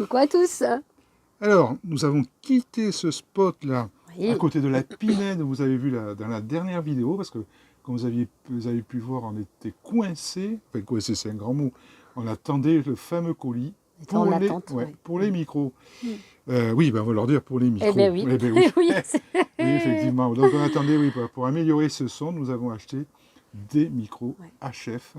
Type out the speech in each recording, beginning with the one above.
Coucou à tous. Alors, nous avons quitté ce spot-là, Oui. à côté de la Pinède, vous avez vu dans la dernière vidéo, parce que, comme vous avez pu voir, on était coincés, enfin coincés c'est un grand mot, on attendait le fameux colis En attente, ouais. pour les micros. Oui, ben on va leur dire pour les micros. Eh bien oui. Eh ben oui. Oui, Oui, effectivement. Donc on attendait, oui, pour améliorer ce son, nous avons acheté des micros HF.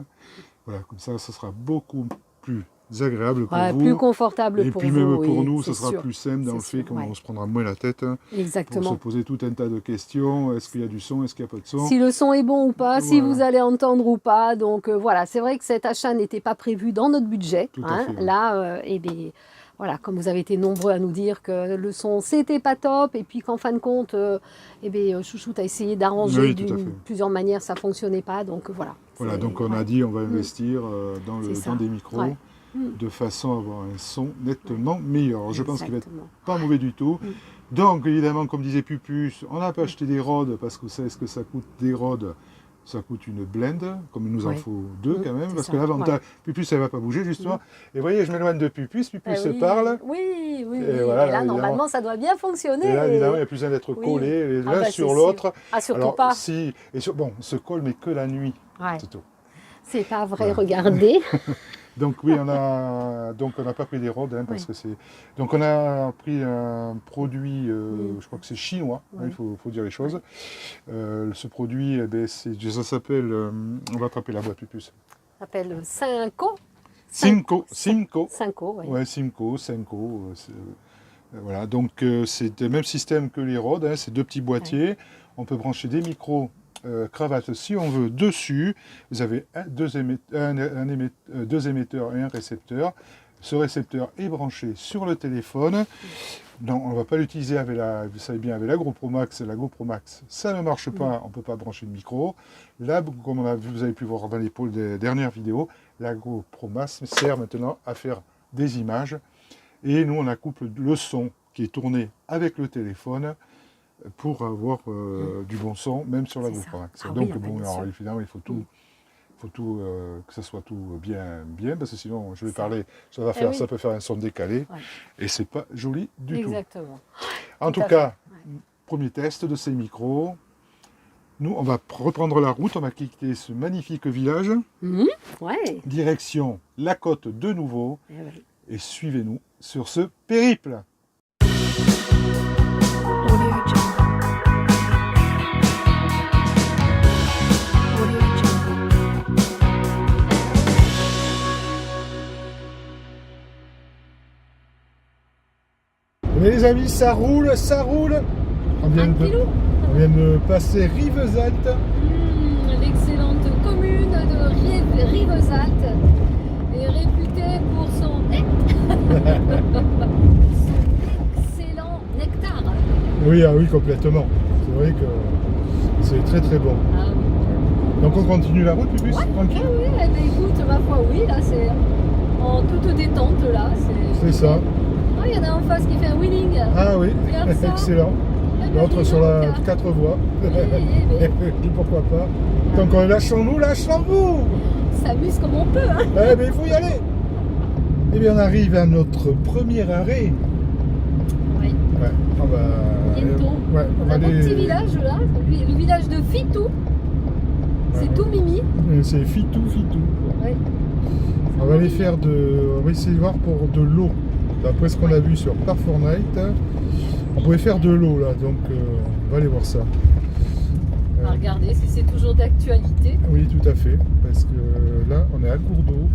Voilà, comme ça, ce sera beaucoup plus agréable pour vous. plus confortable et pour puis vous. même pour oui, nous, ce c'est sera sûr. plus simple dans le fait qu'on se prendra moins la tête pour Exactement. se poser tout un tas de questions. Est-ce qu'il y a du son? Est-ce qu'il n'y a pas de son? Si le son est bon ou pas, si Voilà. vous allez entendre ou pas. Donc voilà, c'est vrai que cet achat n'était pas prévu dans notre budget. Tout à fait, oui. Là, eh bien, voilà, comme vous avez été nombreux à nous dire que le son c'était pas top et puis qu'en fin de compte, eh bien, Chouchoute a essayé d'arranger Oui, tout à fait. plusieurs manières, ça fonctionnait pas. Donc voilà. Voilà, C'est- donc on a ouais. dit on va investir C'est ça. dans des micros Ouais. de façon à avoir un son nettement meilleur. Je pense qu'il va être Exactement. pas mauvais du tout. Donc évidemment, comme disait Pupus, on n'a pas acheté des rods parce que vous savez ce que ça coûte des rods. Ça coûte une blende, comme il nous en Ouais. faut deux quand même, C'est parce ça, que l'avantage, Pupus elle va pas bouger justement. Et vous voyez, je m'éloigne de Pupus, Pupus se oui, parle. Oui, oui, Et oui. voilà, Et là, évidemment. normalement, ça doit bien fonctionner. Et là, évidemment, il n'y a plus besoin d'être Oui. collé Ah l'un bah, sur c'est l'autre. sûr. Ah, surtout Alors, pas. si, bon, se colle, mais que la nuit, Ouais. c'est tout. C'est pas vrai, Voilà. regardez. Donc oui, on n'a pas pris des rods, parce Oui. que c'est. Donc on a pris un produit, je crois que c'est chinois, Oui. il faut dire les choses. Ce produit, eh ben, ça s'appelle, on va attraper la boîte Pupus. Ça s'appelle Cinco. Simco, Cinco, oui. ouais, Simco. Voilà, donc c'est le même système que les rods, c'est deux petits boîtiers. On peut brancher des micros cravates si on veut dessus. Vous avez deux émetteurs et un récepteur. Ce récepteur est branché sur le téléphone. Non, on ne va pas l'utiliser avec vous savez bien, avec la GoPro Max. La GoPro Max, ça ne marche pas, on ne peut pas brancher de micro. Là, comme vous avez pu voir dans les dernières vidéos, la GoPro Max sert maintenant à faire des images. Et nous, on accouple le son qui est tourné avec le téléphone pour avoir du bon son, même sur la C'est GoPro ça. Max. Ah Donc, oui, bon, bien alors, sûr. évidemment, il faut tout, que ça soit tout bien, parce que sinon, je vais parler, oui. ça peut faire un son décalé, Ouais. et c'est pas joli du tout. Exactement. En Tout tout à cas, fait. premier test de ces micros. Nous, on va reprendre la route, on va quitter ce magnifique village, Ouais. direction la côte de nouveau, Eh oui. et suivez-nous sur ce périple. Mais les amis, ça roule. On vient de passer Rivesaltes. L'excellente commune de Rivesaltes est réputée pour son excellent nectar. Oui, complètement. C'est vrai que c'est très très bon. Ah oui. Donc on continue la route, Pupus, tranquille. Ah oui, eh bien, écoute, ma foi, oui, là c'est en toute détente, là. C'est ça. Ah, il y en a en face qui fait un wheeling. Ah oui, Regarde ça. excellent. Eh ben, L'autre dis sur la donc. 4 voies. Oui, Et pourquoi pas. Donc lâchons-nous. On s'amuse comme on peut, hein. Eh bien, il faut y aller. Eh bien, on arrive à notre premier arrêt. Oui. Ouais, on va... Bientôt. Ouais, on va Un beau aller... petit village là, le village de Fitou. C'est tout mimi. C'est Fitou. Oui. On va aller faire on va essayer de voir pour de l'eau. D'après ce qu'on a vu sur Par Fortnite, on pouvait faire de l'eau là, donc on va aller voir ça. On va regarder si c'est toujours d'actualité. Oui, tout à fait, parce que là, on est à court d'eau.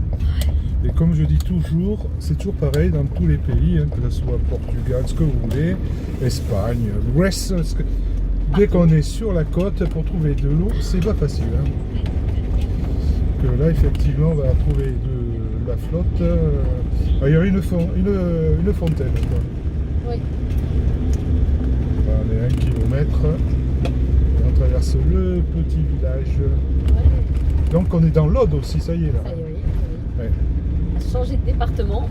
Et comme je dis toujours, c'est toujours pareil dans tous les pays, que ce soit Portugal, ce que vous voulez, Espagne, Grèce. Dès qu'on est sur la côte, pour trouver de l'eau, c'est pas facile. Que là, effectivement, on va trouver de la flotte. Il y a une fontaine. Quoi. Oui. On est à 1 kilomètre. On traverse le petit village. Ouais. Donc on est dans l'Aude aussi, ça y est là. Ça y est, oui. Ouais. On a changé de département.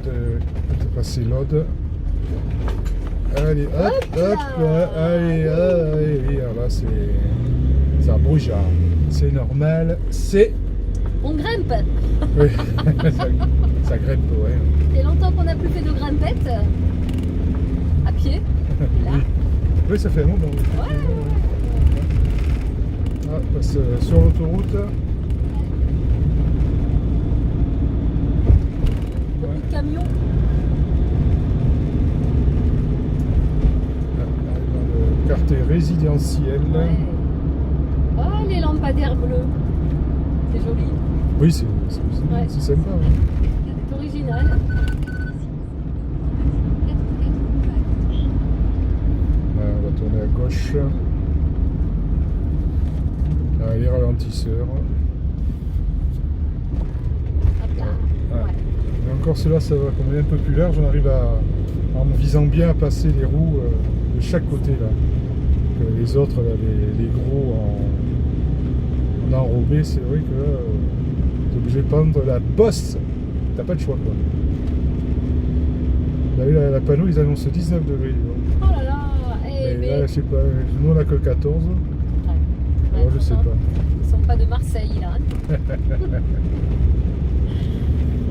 Tout est passé l'Aude. Allez, hop, là. allez. Alors là, c'est un brouillard. C'est normal, c'est... On grimpe. Oui. Ça grimpe, ouais. Il y a longtemps qu'on n'a plus fait de grimpette à pied. Là. Oui. Oui, ça fait un moment. Ouais. Ah, passe sur l'autoroute. Beaucoup de camions. Dans le quartier résidentiel. Ouais. Oh, les lampadaires bleus. C'est joli. Oui, c'est Ouais. sympa. Ouais. C'est original. On va tourner à gauche. Ah, les ralentisseurs. Hop là. Ouais. Ouais. Mais encore cela, ça va. Comme on est un peu plus large, on arrive en visant bien à passer les roues de chaque côté là. Les autres, là, les gros en enrobé, c'est vrai que là, t'es obligé de prendre la bosse. T'as pas de choix quoi. Vous avez la panneau, ils annoncent 19 degrés. Oh là là. Eh, Mais là, je sais pas, nous on a que 14. Ouais. Alors, je sais pas. Ils sont pas de Marseille là.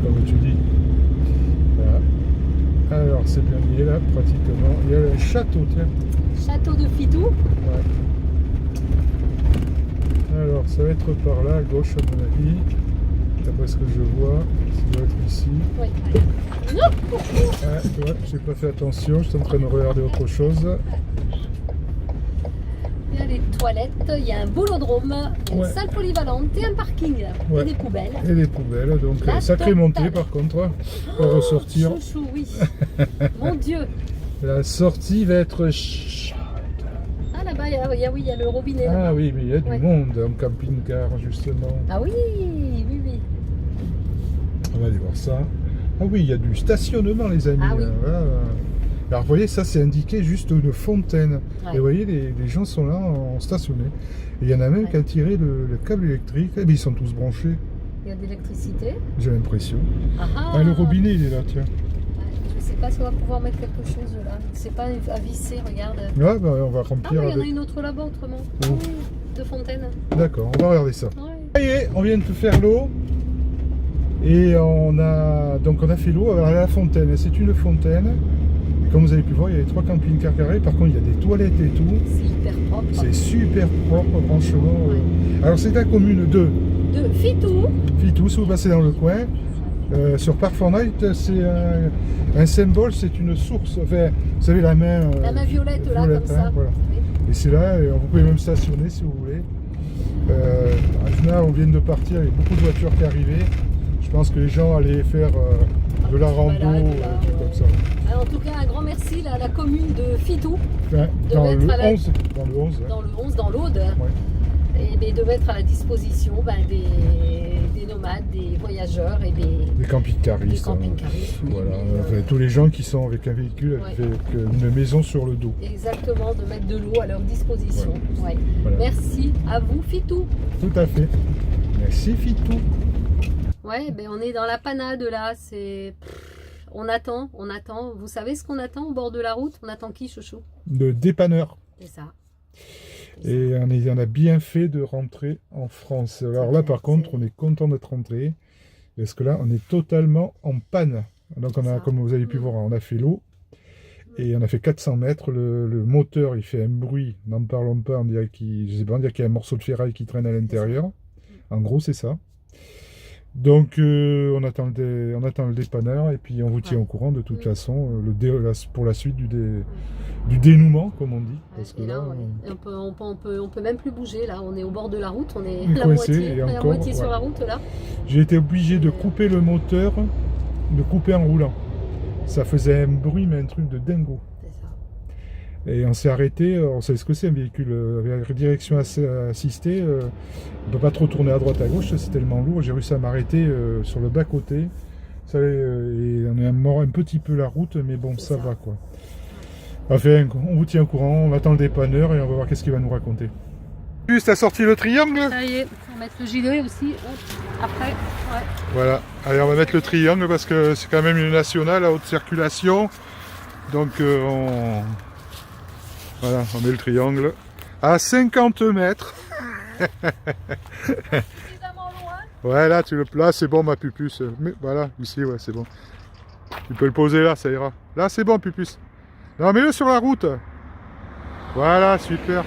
Comme tu dis. Voilà. Alors c'est bien lié là, pratiquement. Il y a le château, tiens. Château de Fitou. Ouais. Alors ça va être par là, à gauche à mon avis. D'après ce que je vois, ça doit être ici. Oui. Ouais, j'ai pas fait attention, je suis en train de regarder autre chose. Il y a les toilettes, il y a un bolodrome, une Ouais. salle polyvalente et un parking. Ouais. Et des poubelles. Et des poubelles, donc La sacrée totale. montée par contre, pour ressortir. Chouchou, oui. Mon Dieu. La sortie va être... Ah là-bas, il y a le robinet. Ah là-bas. oui, mais il y a du Ouais. monde en camping-car justement. Ah oui, oui, oui. On va aller voir ça. Ah oui, il y a du stationnement les amis. Ah oui. Voilà. Alors vous voyez, ça c'est indiqué juste une fontaine. Ouais. Et vous voyez, les gens sont là en stationné. Et il y en a même Ouais. qui a tiré le câble électrique. Et bien ils sont tous branchés, Il y a de l'électricité. j'ai l'impression. Ah, Ah, le robinet il est là, tiens. Ouais, je sais pas si on va pouvoir mettre quelque chose là. C'est pas à visser, regarde. Ouais, bah, on va Ah, remplir mais il y en a avec... une autre là-bas autrement. Où Ah oui, de fontaine. D'accord, on va regarder ça. Ouais. Ça y est, on vient de faire l'eau. Et on a fait l'eau à la fontaine. Et c'est une fontaine. Et comme vous avez pu voir, il y a les 3 camping-cars carrés. Par contre, il y a des toilettes et tout. C'est hyper propre. C'est super propre, franchement. Ouais. Alors, c'est la commune de De Fitou. Fitou, si vous passez dans le coin. Sur Park Fortnite, c'est un symbole, c'est une source. Enfin, vous savez, la main. La main violette là, comme ça. voilà. Oui. Et c'est là, et vous pouvez même stationner si vous voulez. Là, on vient de partir, il y a beaucoup de voitures qui arrivaient. Je pense que les gens allaient faire de la rando, balade, comme ça. Alors, en tout cas, un grand merci là, à la commune de Fitou, Ouais, De dans, mettre le à la- 11, dans le 11. dans le 11, dans l'Aude, Ouais. et de mettre à la disposition des nomades, des voyageurs et des Des camping-caristes. camping-caristes. oui, Voilà, oui, enfin, tous les gens qui sont avec un véhicule, Ouais. avec une maison sur le dos. Exactement, de mettre de l'eau à leur disposition. Ouais. Voilà. Merci à vous, Fitou. Tout à fait. Merci Fitou. Ouais, ben on est dans la panade là. On attend. Vous savez ce qu'on attend au bord de la route? On attend qui, chouchou? De dépanneur. C'est ça. Et on a bien fait de rentrer en France. Alors là, par contre, on est content d'être rentré. Parce que là, on est totalement en panne. Donc, C'est ça. comme vous avez pu voir, on a fait l'eau. Et on a fait 400 mètres. Le moteur, il fait un bruit. N'en parlons pas. On dirait qu'il y a un morceau de ferraille qui traîne à l'intérieur. En gros, c'est ça. Donc, on attend le dépanneur. Et puis, on vous tient au courant de toute façon pour la suite du dénouement, comme on dit. Parce que Et là, là, ouais. On peut même plus bouger là. On est au bord de la route. On est On est la coincé, moitié, et la encore, moitié sur ouais. la route là. j'ai été obligé de couper le moteur, de couper en roulant. Ça faisait un bruit, mais un truc de dingo. C'est ça. Et on s'est arrêté, on savait ce que c'est un véhicule avec direction assistée. On ne peut pas trop tourner à droite à gauche, c'est tellement lourd. J'ai réussi à m'arrêter sur le bas-côté. Ça, et on a mort un petit peu la route, mais bon, ça va quoi. Enfin, on vous tient au courant, on attend le dépanneur et on va voir qu'est-ce qu'il va nous raconter. Juste, t'as sorti le triangle? Ça y est, on va mettre le gilet aussi. Hop. Après, ouais. Voilà, allez, on va mettre le triangle parce que c'est quand même une nationale à haute circulation. Donc voilà, on met le triangle à 50 mètres. Suffisamment loin. Ouais, là, là c'est bon, ma Pupus. Mais, voilà, ici, ouais, c'est bon. Tu peux le poser là, ça ira. Là, c'est bon, Pupus. Non, mets-le sur la route. Voilà, super.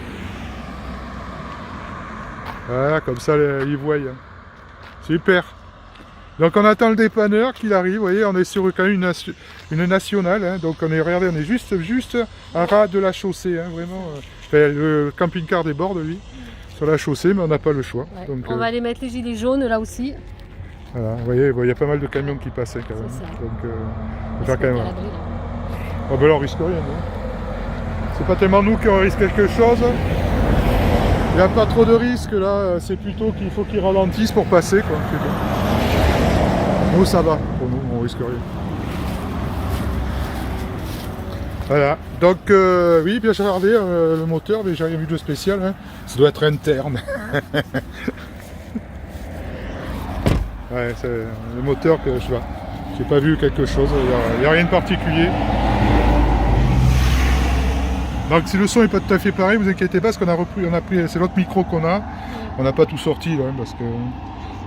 Voilà, comme ça, ils voient. Hein. Super. Donc, on attend le dépanneur qu'il arrive. Vous voyez, on est sur quand même une nationale. Hein. Donc, regardez, on est juste à ras de la chaussée. Hein, vraiment. Enfin, le camping-car déborde, lui, sur la chaussée, mais on n'a pas le choix. Ouais. Donc, On va aller mettre les gilets jaunes là aussi. voilà, vous voyez, il y a pas mal de camions qui passaient quand même. C'est ça. Donc, On on se va quand met même. à l'abri, là. Oh ben là, on risque rien. Hein. C'est pas tellement nous qui on risque quelque chose. Il n'y a pas trop de risques là, c'est plutôt qu'il faut qu'ils ralentissent pour passer. Quoi. Nous, ça va. Pour nous, on risque rien. Voilà. Donc, oui, bien regardé le moteur, mais j'ai rien vu de spécial. Hein. Ça doit être interne. Ouais, c'est le moteur que je vois. J'ai pas vu quelque chose, il n'y a rien de particulier. Donc si le son n'est pas tout à fait pareil, vous inquiétez pas, parce qu'on a pris, c'est l'autre micro qu'on a. On n'a pas tout sorti là, parce que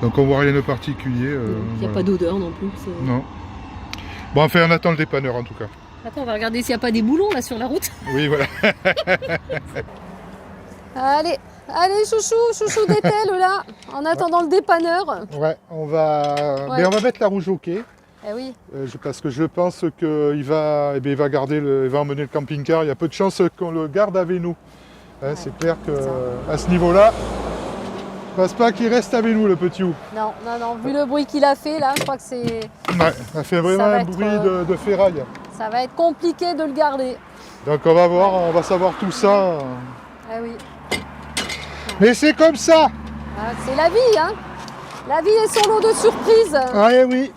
donc on voit rien de particulier. Il n'y a voilà. pas d'odeur non plus. Non. Bon, enfin, on attend le dépanneur en tout cas. Attends, on va regarder s'il n'y a pas des boulons là sur la route. Oui, voilà. Allez, allez, chouchou d'étel là, en attendant le dépanneur. Ouais, on va, Ouais. mais on va mettre la rouge au quai. Eh oui, Parce que je pense qu'il va, il va garder, il va emmener le camping-car. Il y a peu de chances qu'on le garde avec nous. Hein, Ouais, c'est clair c'est ça. qu'à ce niveau-là, je pense pas qu'il reste avec nous, le petit ou. non, vu le bruit qu'il a fait là, je crois que c'est, Ouais, ça fait vraiment va un être, bruit de ferraille. ça va être compliqué de le garder. Donc on va voir, on va savoir tout ça. Eh oui, Mais c'est comme ça. ah, c'est la vie, hein. La vie est son lot de surprises. Ah eh oui,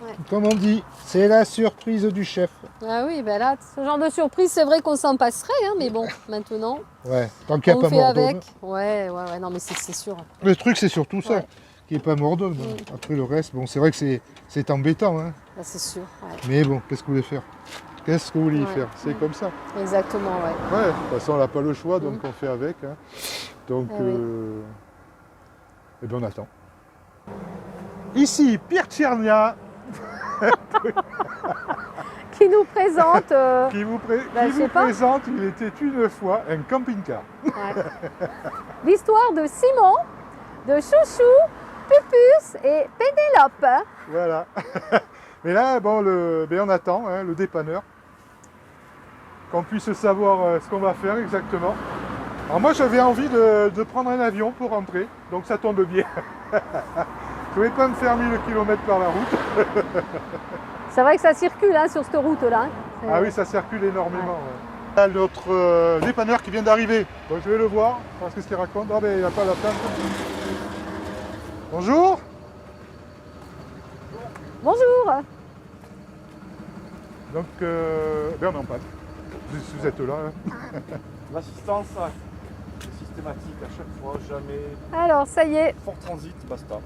Ouais. comme on dit, c'est la surprise du chef. Ah oui, ben là, ce genre de surprise, c'est vrai qu'on s'en passerait, hein, mais bon, maintenant, Ouais, tant qu'il n'y a on pas fait mort avec. d'homme. Ouais, non, mais c'est sûr. Le truc c'est surtout ça, Ouais. qu'il n'y ait pas mort d'homme. Après le reste, bon c'est vrai que c'est embêtant, hein. Bah, c'est sûr, ouais. Mais bon, qu'est-ce que vous voulez faire? Qu'est-ce que vous voulez Ouais. faire? C'est comme ça. Exactement, ouais. Ouais, de toute façon on n'a pas le choix, donc on fait avec. Hein. Donc, Ah oui. eh bien on attend. Ici, Pierre Tchernia, Qui nous présente. qui vous, Bah, qui je vous sais pas. présente, il était une fois un camping-car. Ouais. L'histoire de Simon, de Chouchou, Pupus et Pénélope. Hein. Voilà. Mais là, bon, ben on attend hein, le dépanneur. Qu'on puisse savoir ce qu'on va faire exactement. Alors moi j'avais envie de prendre un avion pour rentrer, donc ça tombe bien. Je ne vais pas me faire 1000 km par la route. C'est vrai que ça circule hein, sur cette route-là. Hein. Ah oui, ça circule énormément. Ouais. Là, notre dépanneur qui vient d'arriver. Donc je vais le voir, voir ce qu'il raconte. Ah ben il n'a pas la plainte. Bonjour. Bonjour. Donc ben on est en panne. Vous êtes là. Hein. L'assistance c'est systématique à chaque fois, jamais. Alors, ça y est, Fort transit, basta.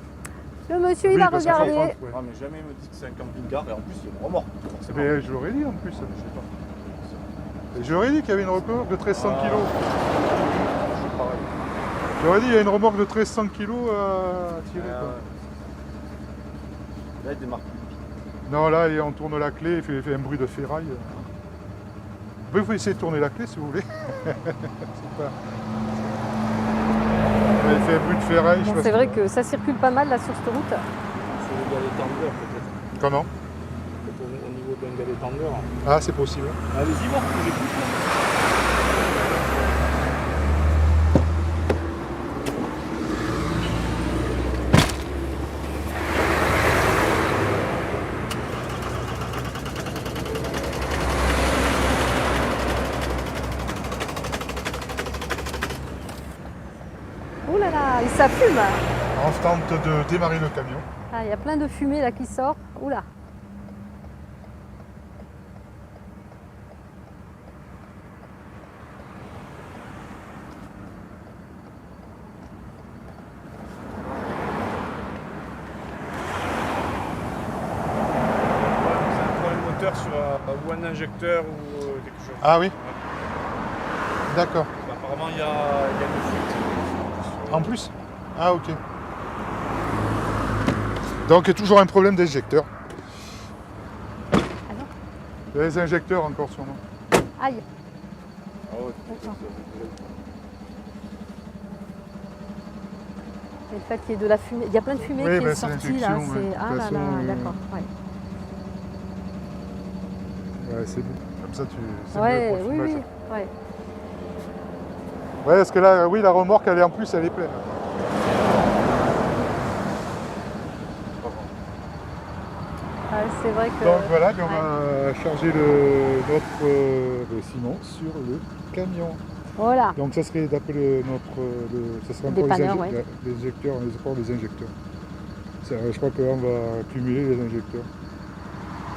le monsieur Oui, il va parce qu'en regarder. France, ouais. Ah, mais jamais il me dit que c'est un camping-car et en plus il y a une remorque. forcément. Ben, je l'aurais dit en plus. Je sais pas. Et j'aurais dit qu'il y avait une remorque de 1300 kg. C'est pareil. J'aurais dit qu'il y a une remorque de 1300 kg à tirer. Quoi. Là il démarre plus. Non, là, on tourne la clé, il fait un bruit de ferraille. Vous pouvez essayer de tourner la clé si vous voulez. C'est pas... Ouais, il fait un bruit de ferraille. je sais Bon, pas c'est si- vrai que ça circule pas mal là sur cette route. C'est le galet tendeur peut-être. Comment? Peut-être au niveau d'un galet tendeur. Ah, c'est possible. Allez-y voir, j'écoute. Ouh là là, et ça fume. On tente de démarrer le camion. Ah, il y a plein de fumée là qui sort. Ouh là. C'est un problème moteur sur ou un injecteur ou quelque chose. Ah oui? D'accord. Apparemment il y a une fuite. En plus? Ah ok. Donc toujours un problème d'injecteur. Ah non. Il y a les injecteurs encore sur moi. Aïe. Ah ouais, D'accord. Et le fait qu'il y ait de la fumée, il y a plein de fumée Oui, qui bah, est c'est sortie là. l'injection, ouais. Ah De toute là façon, là, d'accord. Ouais, c'est bon. Comme ça, c'est Ouais, mieux pour le oui, filmage. oui. Ouais. Ouais, parce que là, oui, la remorque, elle est en plus, elle est pleine. Ouais, c'est vrai que. Donc voilà, puis on ouais. va charger notre ciment sur le camion. Voilà. Donc ça serait d'après ça serait Le encore dépanneur, ouais. les injecteurs, les injecteurs. Je crois que là, on va cumuler les injecteurs.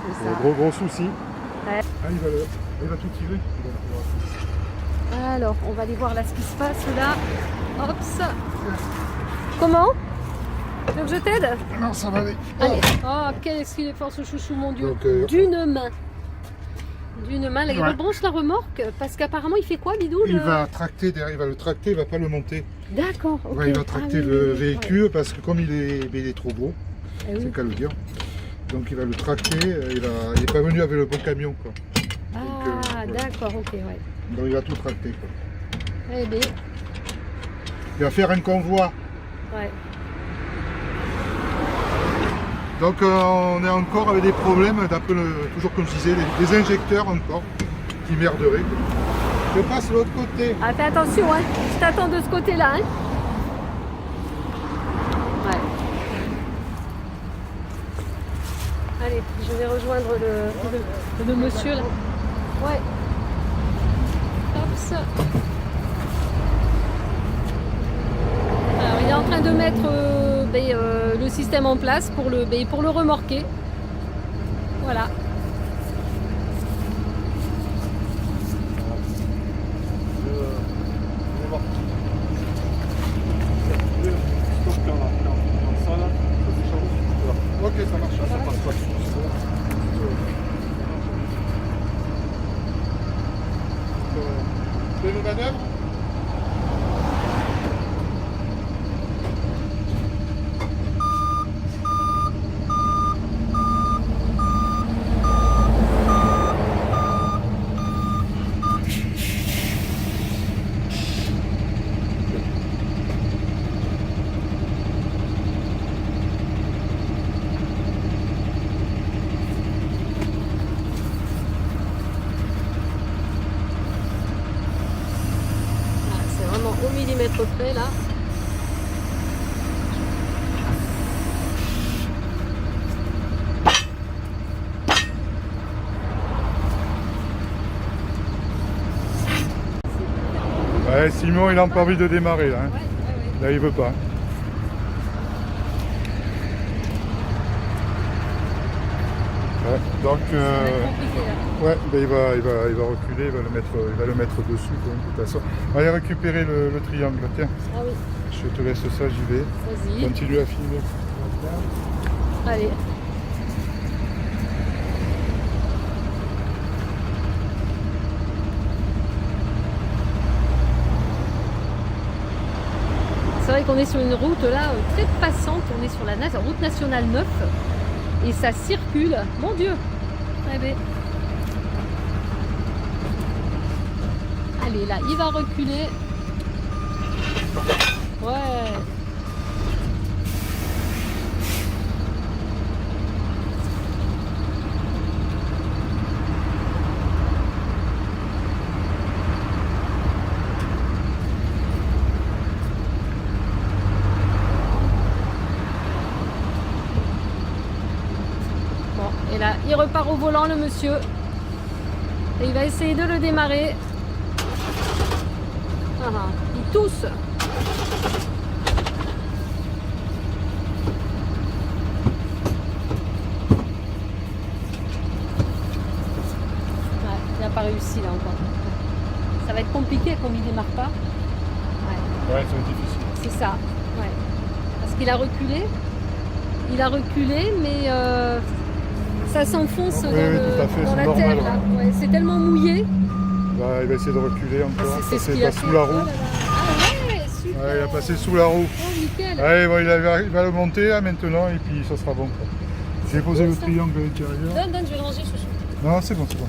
C'est ça. Gros souci. Ouais. Ah, il va tout tirer. Alors, on va aller voir là ce qui se passe là. Hops. Comment? Tu veux que je t'aide? Non, ça va aller. Allez. Oh, qu'est-ce qu'il est fort ce chouchou, mon Dieu. Donc, D'une main. D'une main. Là, il Ouais. rebranche la remorque parce qu'apparemment, il fait quoi, Bidou? Il va tracter derrière, il va le tracter, il va pas le monter. D'accord. Ok. Ouais, il va Ah tracter oui, le oui, véhicule parce que comme il est trop gros, Eh oui. c'est qu'à le dire. Donc il va le tracter, il n'est pas venu avec le bon camion, quoi. Ah, voilà. d'accord, ok, ouais. Donc il va tout tracter, quoi. Eh bien, Il va faire un convoi. ouais. Donc on est encore avec des problèmes, toujours comme je disais, des injecteurs encore, qui merderaient, quoi. Je passe de l'autre côté. Ah, fais attention, hein. Je t'attends de ce côté-là, hein. Ouais. Allez, je vais rejoindre le monsieur là. Ouais. Hop. Alors, il est en train de mettre le système en place pour le remorquer. Voilà. Ok, ça marche. Ça passe pas. C'est une manœuvre. Ah, c'est vraiment au millimètre près là. Ouais, Simon, il n'a pas envie de démarrer là. Hein. Ouais, ouais, ouais. Là, il veut pas. Ouais, donc, Ça va être compliqué là. ouais, ben, il va reculer, il va le mettre dessus, quoi, de toute façon. On va aller récupérer le triangle. Tiens, Ah oui, je te laisse ça, j'y vais. vas-y. Continue à filmer. Allez. C'est vrai qu'on est sur une route là très passante, on est sur la route nationale 9 et ça circule, mon Dieu. Eh ben. Allez là, il va reculer. Ouais. Bon, et là, il repart au volant, le monsieur. Et il va essayer de le démarrer. Ah, ah, il tousse. Ouais, il n'a pas réussi là encore. Ça va être compliqué comme il ne démarre pas. Ouais. Ouais, ça va être difficile. C'est ça, ouais. Parce qu'il a reculé. Il a reculé, mais ça s'enfonce Oui, dans, oui, tout à fait, dans c'est la normal, terre. Là. Ouais, c'est tellement mouillé. Là, il va essayer de reculer encore. C'est Ça, ce qu'il pas a sous fait. la Oh roue. là là. Ah ouais, super. Ouais, il a passé sous la roue. Oh, nickel. Allez, bon, il va le monter là maintenant et puis ça sera bon. J'ai posé le triangle à l'intérieur. Donne, je vais ranger, chouchou. Non, c'est bon, c'est bon.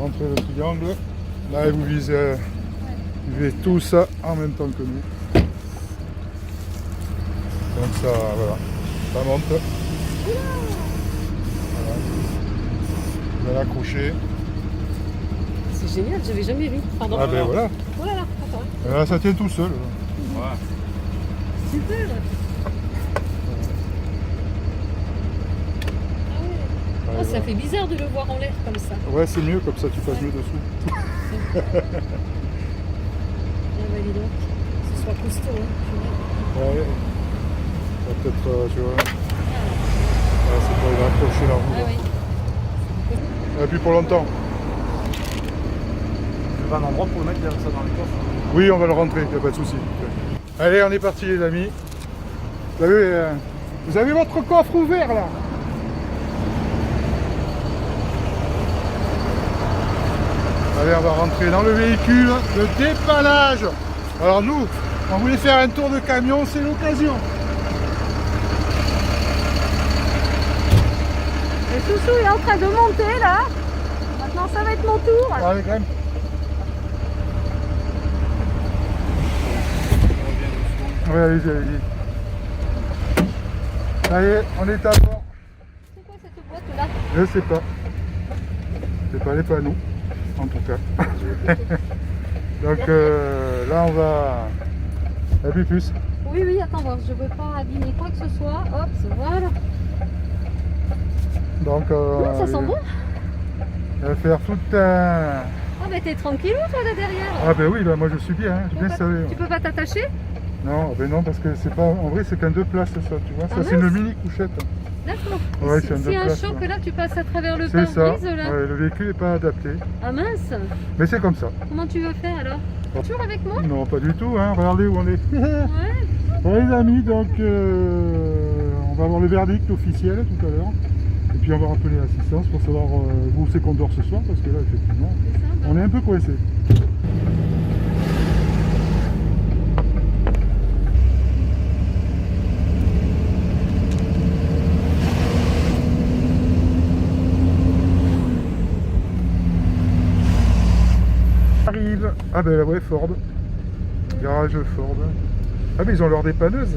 Rentrez le triangle. Là, vous visez tout ça en même temps que nous. Donc ça, voilà, ça monte. Voilà. Vous allez accrocher. C'est génial, j'avais jamais vu. Pardon. Ah ben voilà. Oh là là, attends. Et là, ça tient tout seul. Ouais. Super. Oh, ça fait bizarre de le voir en l'air comme ça. Ouais, c'est mieux, comme ça tu passes mieux dessous. Ah bah dis donc, que ce soit costaud. Hein. Ouais. Ça va peut-être, tu vois. Ouais, c'est pour il va accrocher la roue. Ah oui. Et puis pour longtemps. Tu vas un endroit pour le mettre derrière ça dans les coffres. Oui, on va le rentrer, il n'y a pas de souci. Allez, on est parti les amis. Vous avez votre coffre ouvert là. Allez, on va rentrer dans le véhicule de dépannage. Alors nous, on voulait faire un tour de camion, c'est l'occasion. Et Chouchou est en train de monter là. Maintenant ça va être mon tour. Allez, grimpe. Ouais, allez-y, allez-y. Allez, on est à bord. C'est quoi cette boîte là? Je sais pas. C'est pas les panneaux, en tout cas. Donc là, on va. Et puis plus. Oui, oui, attends voir, je veux pas abîmer quoi que ce soit. Hop, voilà. Donc, Ça sent bon. on va faire tout un. Ah bah t'es tranquillou toi là derrière. Ah ben oui, là, moi je suis bien, hein, j'ai bien savé. Tu peux pas t'attacher? Non, ben non, parce que c'est pas. En vrai, c'est qu'un 2 places ça, tu vois. Ah, Ça, c'est une mini couchette. D'accord. Ouais, Si- c'est un S'il y a un 2 places, choc là. là, tu passes à travers le C'est ça. pare-brise là. Ouais, le véhicule n'est pas adapté. Ah mince. Mais c'est comme ça. Comment tu veux faire alors? Toujours avec moi? Non, pas du tout, hein. Regardez où on est. Ouais. Bon, les amis, donc on va avoir le verdict officiel tout à l'heure. Et puis on va rappeler l'assistance pour savoir où c'est qu'on dort ce soir, parce que là, effectivement, C'est ça, bah. on est un peu coincé. Arrive. Ah ben ouais, Ford. Garage Ford. Ah mais ils ont leur dépanneuse.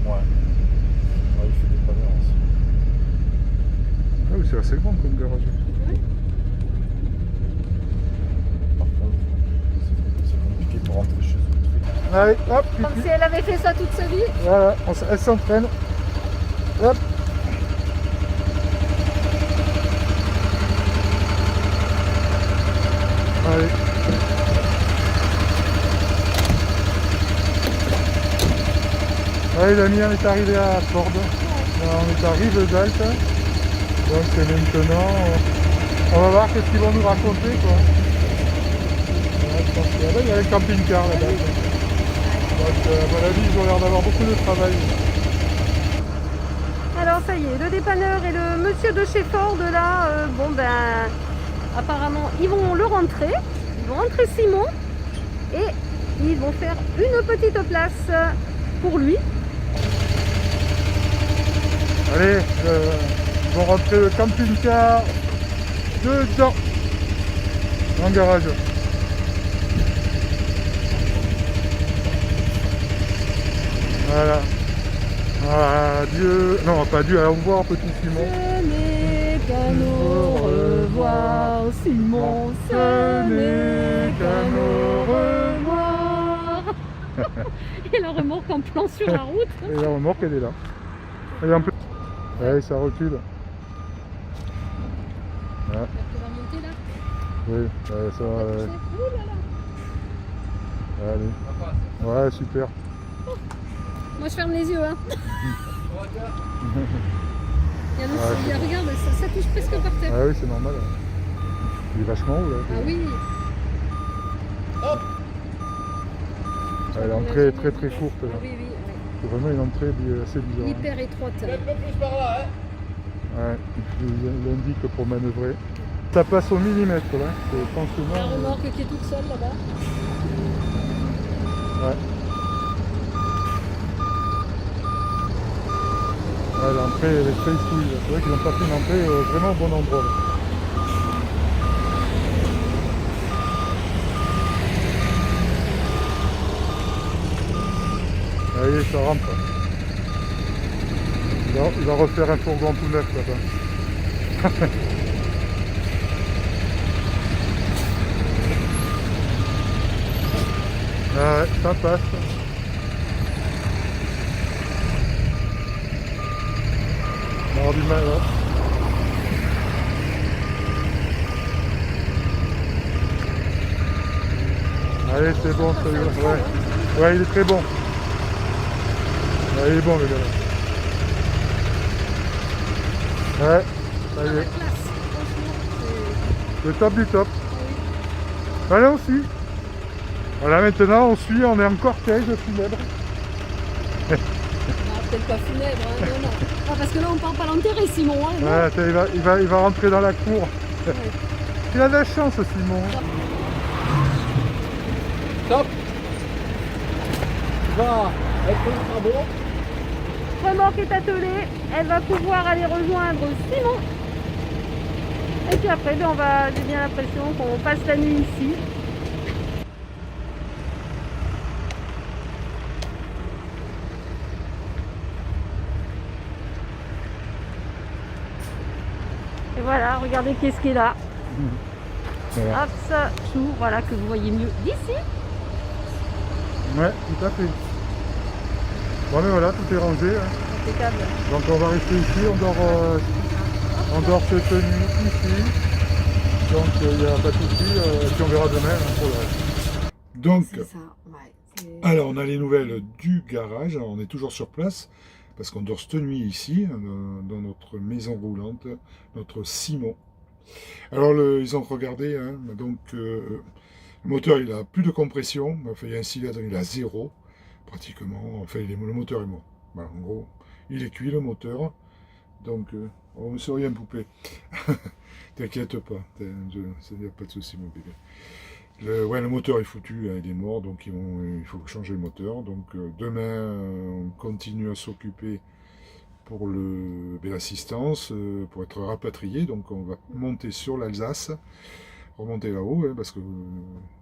Ouais. Ouais, il fait des panneurs aussi. Ah oui, c'est assez grand comme garage. Par contre, c'est compliqué pour rentrer chez eux. Allez, hop, Comme pipi. si elle avait fait ça toute sa vie. Voilà, elle s'entraîne. Hop. Allez. Allez les amis, on est arrivé à Ford. Là, on est à Rive d'Alte. Donc c'est maintenant. On va voir qu'est-ce qu'ils vont nous raconter quoi. Ouais, je pense que là-bas, il y a un camping-car là-bas. Donc à mon avis, ils ont l'air d'avoir beaucoup de travail. Alors ça y est, le dépanneur et le monsieur de chez Ford là, bon ben apparemment ils vont le rentrer, ils vont rentrer Simon et ils vont faire une petite place pour lui. Allez, ils vont rentrer le camping-car dedans, dans le garage. Voilà. Adieu. Non, pas adieu, au revoir petit Simon. Ce n'est qu'un au revoir Simon, ce n'est qu'un au revoir. Et la remorque en plan sur la route. Et la remorque, elle est là. Elle est un peu. Allez, ça recule. Ah, Tu vas monter là. oui, ça va. Ouh là là. Allez. Ouais, super. Moi je ferme les yeux hein. Il y a le- Ouais, il y a- regarde, ça touche presque par terre. Ah oui, c'est normal. Hein. Il est vachement haut là. Ah oui. Ouais, l'entrée est très très courte. Là. Ah oui, oui, oui. C'est vraiment une entrée assez bizarre. Hyper étroite. Ouais, il indique pour manœuvrer. Ça passe au millimètre là. C'est La franchement. remorque qui est toute seule là-bas. Ouais. Ouais, l'entrée elle est très couille. C'est vrai qu'ils ont pas fait une entrée vraiment au bon endroit. Là. Allez, ça rentre. Il va refaire un fourgon tout neuf là-bas. Ouais, ça passe. On va avoir du mal là. Allez, c'est bon, ça y est. Ouais. Ouais, il est très bon. Ouais, il est bon, le gars là. Ouais, ça y La est. classe, franchement, Le top du top. Voilà aussi. Voilà, maintenant on suit, on est en cortège funèbre. c'est... Non, peut-être pas funèbre, hein, non, non. Ah, parce que là, on part pas l'enterrer, Simon. Hein, non. Ouais, il va rentrer dans la cour. Ouais. Il a de la chance, Simon. Top. Va être les travaux. Remorque est attelée, elle va pouvoir aller rejoindre Simon. Et puis après, ben, j'ai bien l'impression qu'on passe la nuit ici. Et voilà, regardez qu'est-ce qui est là. Voilà. Hop, ça s'ouvre, voilà, que vous voyez mieux d'ici. Ouais, tout à fait. Bon, mais voilà, tout est rangé. Hein. Impeccable. Donc on va rester ici, on dort cette nuit ici. Donc il n'y a pas de souci, puis on verra demain hein, pour le reste. Donc, C'est ça, ouais. alors on a les nouvelles du garage, alors, on est toujours sur place, parce qu'on dort cette nuit ici, dans notre maison roulante, notre Simon. Alors ils ont regardé, hein, donc le moteur il a plus de compression, enfin, il y a un cylindre, il a 0, pratiquement, enfin le moteur est mort. Voilà, en gros, il est cuit le moteur, donc on ne sait rien poupée. T'inquiète pas, il n'y a pas de souci mon bébé. Le moteur est foutu, hein, il est mort, donc il faut changer le moteur. Donc demain, on continue à s'occuper pour l'assistance, pour être rapatrié. Donc on va monter sur l'Alsace, remonter là-haut, hein, parce que vous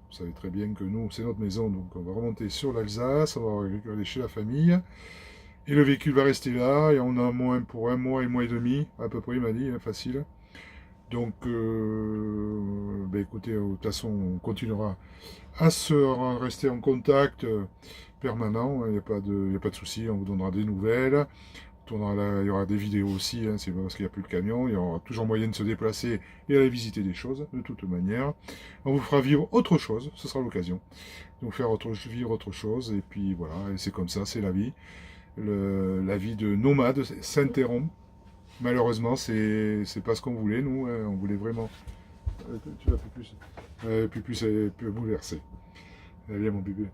savez très bien que nous, c'est notre maison, donc on va remonter sur l'Alsace, on va aller chez la famille. Et le véhicule va rester là, et on a moins pour un mois et demi, à peu près, il m'a dit, hein, facile. Donc, ben écoutez, de toute façon, on continuera à rester en contact permanent, il n'y a pas de souci, on vous donnera des nouvelles. Il y aura des vidéos aussi, hein, c'est pas parce qu'il n'y a plus le camion, il y aura toujours moyen de se déplacer et aller visiter des choses, de toute manière. On vous fera vivre autre chose, ce sera l'occasion de vous faire vivre autre chose, et puis voilà, et c'est comme ça, c'est la vie. La vie de nomade s'interrompt. Malheureusement, c'est pas ce qu'on voulait, nous, hein, on voulait vraiment... tu vas plus bouleversé. Allez, mon bébé.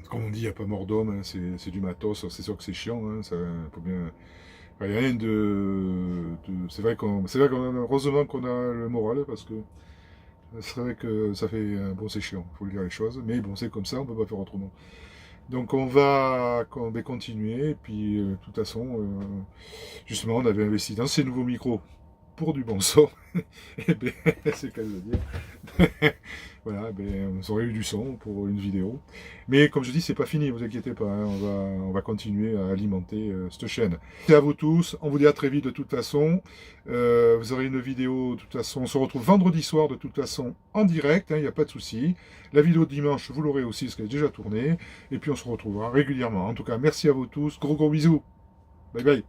Comme on dit, il n'y a pas mort d'homme, hein, c'est du matos, c'est sûr que c'est chiant, hein, ça, faut bien... Il n'y a rien c'est vrai heureusement qu'on a le moral, parce que c'est vrai que ça fait... Bon, c'est chiant, il faut le dire les choses, mais bon, c'est comme ça, on ne peut pas faire autrement. Donc on va continuer, et puis de toute façon, justement, on avait investi dans ces nouveaux micros pour du bon son, et bien, c'est le cas de le dire. Voilà, ben, on aurait eu du son pour une vidéo. Mais comme je dis, c'est pas fini, vous inquiétez pas, hein, on va continuer à alimenter cette chaîne. C'est à vous tous, on vous dit à très vite de toute façon. Vous aurez une vidéo, de toute façon, on se retrouve vendredi soir de toute façon en direct, il n'y a pas de souci. La vidéo de dimanche, vous l'aurez aussi, parce qu'elle est déjà tournée. Et puis on se retrouvera régulièrement. En tout cas, merci à vous tous, gros bisous. Bye bye.